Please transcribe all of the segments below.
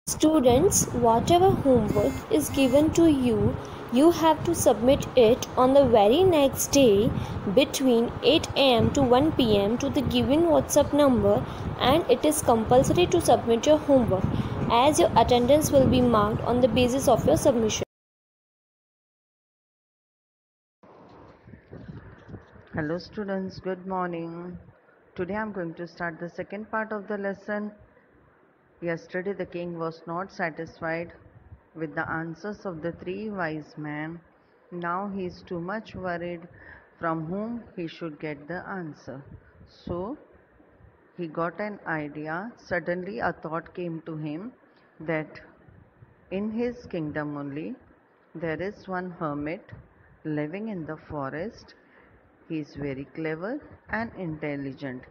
Students, whatever homework is given to you, you have to submit it on the very next day between 8 am to 1 pm to the given WhatsApp number, and it is compulsory to submit your homework as your attendance will be marked on the basis of your submission. Hello students, good morning. Today I am going to start the second part of the lesson. Yesterday the king was not satisfied with the answers of the three wise men. Now he is too much worried from whom he should get the answer. So he got an idea. Suddenly a thought came to him that in his kingdom only there is one hermit living in the forest. He is very clever and intelligent.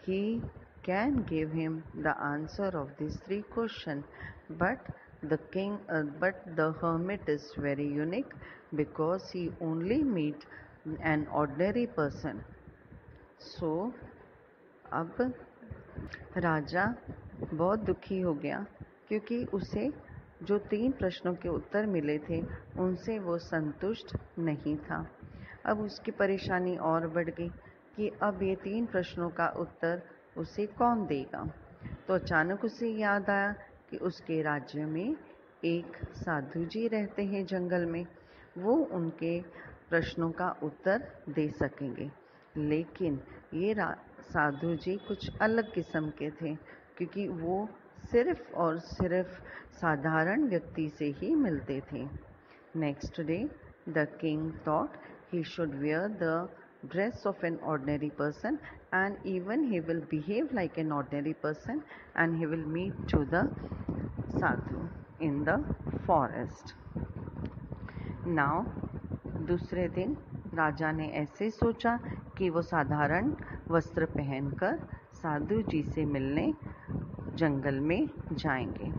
He can give him the answer of these three questions. But the hermit is very unique because he only meet an ordinary person. So अब राजा बहुत दुखी हो गया क्योंकि उसे जो तीन प्रश्नों के उत्तर मिले थे उनसे वो संतुष्ट नहीं था। अब उसकी परेशानी और बढ़ गई कि अब ये तीन प्रश्नों का उत्तर उसे कौन देगा। तो अचानक उसे याद आया कि उसके राज्य में एक साधु जी रहते हैं जंगल में, वो उनके प्रश्नों का उत्तर दे सकेंगे। लेकिन ये साधु जी कुछ अलग किस्म के थे क्योंकि वो सिर्फ और सिर्फ साधारण व्यक्ति से ही मिलते थे। Next day the king thought he should wear the dress of an ordinary person, and even he will behave like an ordinary person, and he will meet to the sadhu in the forest. Now दूसरे दिन राजा ने ऐसे सोचा कि वो साधारण वस्त्र पहनकर साधु जी से मिलने जंगल में जाएंगे।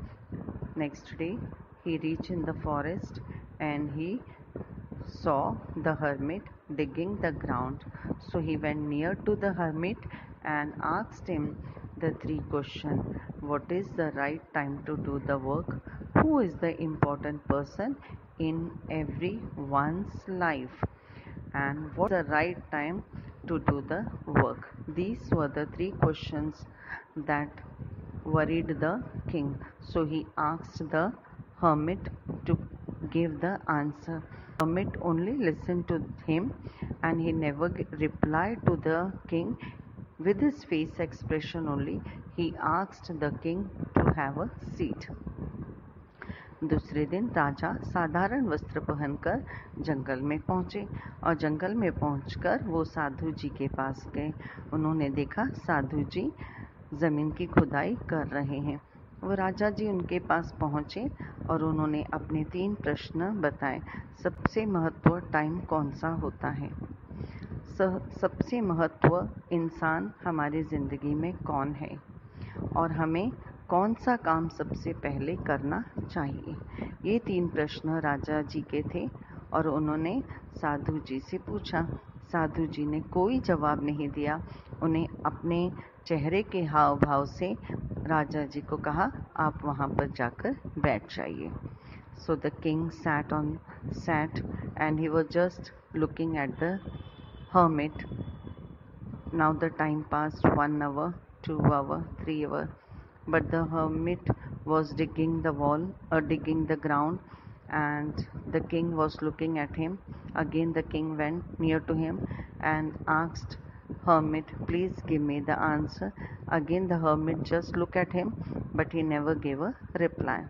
Next day he reached in the forest and he saw the hermit digging the ground. So he went near to the hermit and asked him the three questions. What is the right time to do the work? Who is the important person in everyone's life? And what's the right time to do the work? These were the three questions that worried the king. So he asked the hermit to give the answer. Hermit only listened to him and he never replied to the king. With his face expression only, he asked the king to have a seat. दूसरे दिन राजा साधारण वस्त्र पहनकर जंगल में पहुंचे और जंगल में पहुंचकर वो साधु जी के पास गए। उन्होंने देखा साधु जी ज़मीन की खुदाई कर रहे हैं। वो राजा जी उनके पास पहुंचे और उन्होंने अपने तीन प्रश्न बताए। सबसे महत्व टाइम कौन सा होता है? सबसे महत्व इंसान हमारी ज़िंदगी में कौन है और हमें कौन सा काम सबसे पहले करना चाहिए? ये तीन प्रश्न राजा जी के थे और उन्होंने साधु जी से पूछा। साधु जी ने कोई जवाब नहीं दिया। उन्हें अपने चेहरे के हाव भाव से राजा जी को कहा, आप वहाँ पर जाकर बैठ जाइए। So the king sat and he was just looking at the hermit. Now the time passed 1 hour, 2 hour, 3 hour. But the hermit was digging the ground, and the king was looking at him. Again the king went near to him and asked hermit, please give me the answer. Again the hermit just looked at him, but he never gave a reply.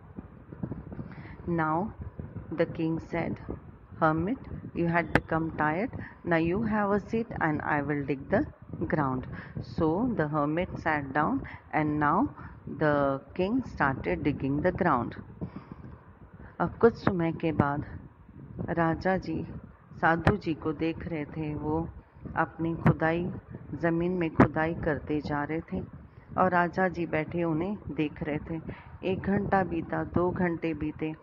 Now the king said, hermit, you had become tired. Now you have a seat and I will dig the ground. So the hermit sat down and now the king started digging the ground. अब कुछ समय के बाद राजा जी साधु जी को देख रहे थे। वो अपनी ज़मीन में खुदाई करते जा रहे थे और राजा जी बैठे उन्हें देख रहे थे। 1 घंटा बीता, 2 घंटे बीते।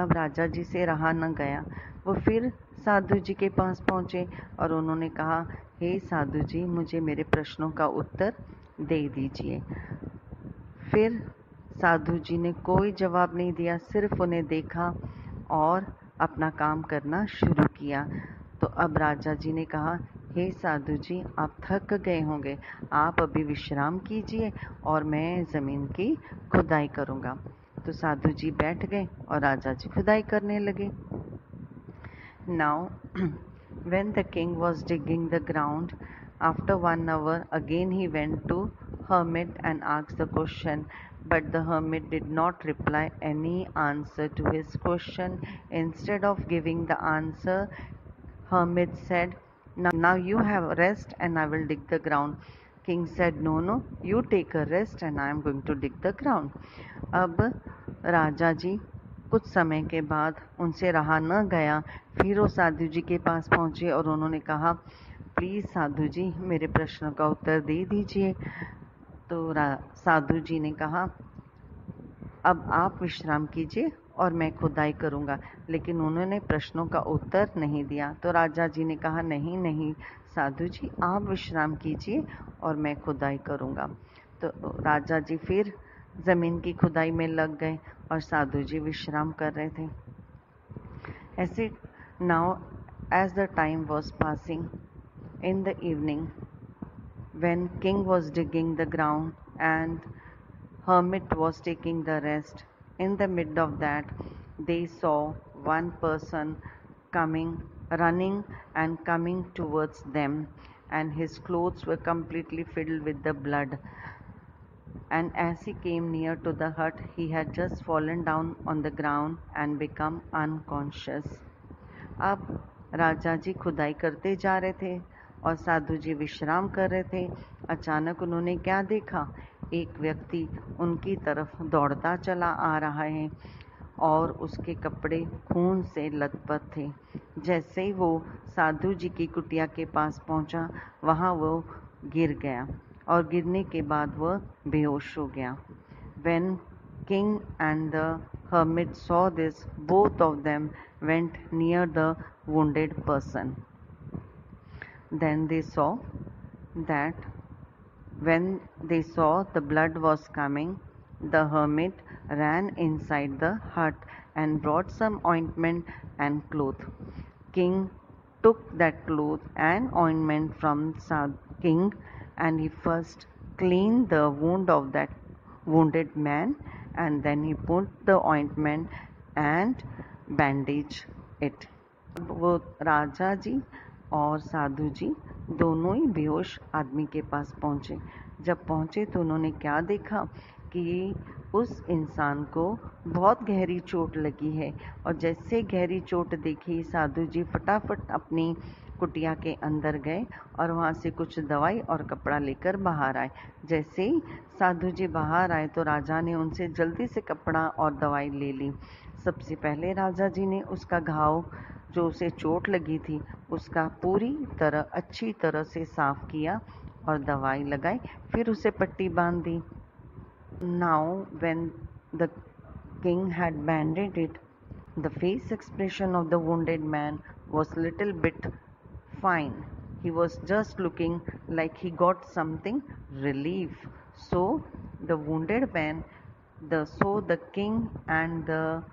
अब राजा जी से रहा न गया। वो फिर साधु जी के पास पहुँचे और उन्होंने कहा, हे साधु जी, मुझे मेरे प्रश्नों का उत्तर दे दीजिए। फिर साधु जी ने कोई जवाब नहीं दिया, सिर्फ उन्हें देखा और अपना काम करना शुरू किया। तो अब राजा जी ने कहा, हे साधु जी, आप थक गए होंगे, आप अभी विश्राम कीजिए और मैं ज़मीन की खुदाई करूँगा। तो साधु जी बैठ गए और राजा जी खुदाई करने लगे। Now, when the king was digging the ground, after 1 hour, again he went to hermit and asked the question, but the hermit did not reply any answer to his question. Instead of giving the answer, hermit said, now you have rest and I will dig the ground. King said, no, you take a rest and I am going to dig the ground. अब राजा जी कुछ समय के बाद उनसे रहा न गया, फिर वो साधु जी के पास पहुँचे और उन्होंने कहा, प्लीज़ साधु जी, मेरे प्रश्न का उत्तर दे दीजिए। तो साधु जी ने कहा, अब आप विश्राम कीजिए और मैं खुदाई करूँगा। लेकिन उन्होंने प्रश्नों का उत्तर नहीं दिया। तो राजा जी ने कहा, नहीं साधु जी, आप विश्राम कीजिए और मैं खुदाई करूँगा। तो राजा जी फिर ज़मीन की खुदाई में लग गए और साधु जी विश्राम कर रहे थे। ऐसे now as the time was passing in the evening, when king was digging the ground and hermit was taking the rest, in the mid of that they saw one person running and coming towards them, and his clothes were completely filled with the blood. And as he came near to the hut, he had just fallen down on the ground and become unconscious. अब राजा जी खुदाई करते जा रहे थे और साधु जी विश्राम कर रहे थे। अचानक उन्होंने क्या देखा, एक व्यक्ति उनकी तरफ दौड़ता चला आ रहा है और उसके कपड़े खून से लथपथ थे। जैसे ही वो साधु जी की कुटिया के पास पहुंचा, वहां वो गिर गया और गिरने के बाद वह बेहोश हो गया। When king and the hermit saw this, both of them went near the wounded person. Then they saw that when they saw the blood was coming, the hermit ran inside the hut and brought some ointment and cloth. King took that cloth and ointment from king, and he first cleaned the wound of that wounded man, and then he put the ointment and bandaged it. वो राजा जी और साधु जी दोनों ही बेहोश आदमी के पास पहुँचे। जब पहुँचे तो उन्होंने क्या देखा कि उस इंसान को बहुत गहरी चोट लगी है, और जैसे गहरी चोट देखी, साधु जी फटाफट अपनी कुटिया के अंदर गए और वहाँ से कुछ दवाई और कपड़ा लेकर बाहर आए। जैसे ही साधु जी बाहर आए तो राजा ने उनसे जल्दी से कपड़ा और दवाई ले ली। सबसे पहले राजा जी ने उसका घाव, जो उसे चोट लगी थी, उसका पूरी तरह अच्छी तरह से साफ किया और दवाई लगाई, फिर उसे पट्टी बांध दी। Now when the king had bandaged it, the face expression of the wounded man was little bit fine. He was just looking like he got something relief. So the wounded man, the king and the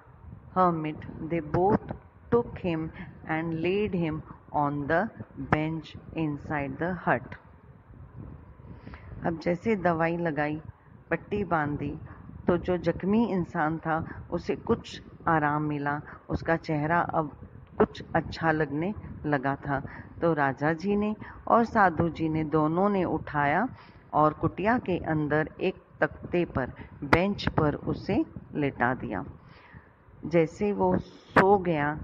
hermit, they both took him and laid him on the bench inside the hut. अब जैसे दवाई लगाई, पट्टी बांधी, तो जो जख्मी इंसान था उसे कुछ आराम मिला, उसका चेहरा अब कुछ अच्छा लगने लगा था। तो राजा जी ने और साधु जी ने दोनों ने उठाया और कुटिया के अंदर एक तख्ते पर, बेंच पर उसे लेटा दिया। जैसे वो सो गया,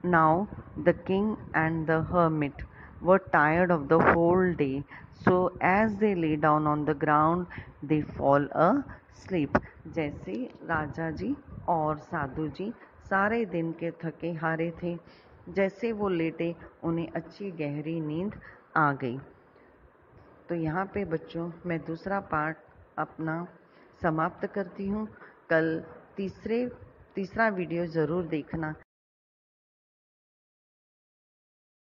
now the king and the hermit were tired of the whole day, so as they lay down on the ground they fall asleep. जैसे राजा जी और साधु जी सारे दिन के थके हारे थे, जैसे वो लेटे उन्हें अच्छी गहरी नींद आ गई। तो यहाँ पे बच्चों मैं दूसरा पार्ट अपना समाप्त करती हूँ। कल तीसरा वीडियो ज़रूर देखना।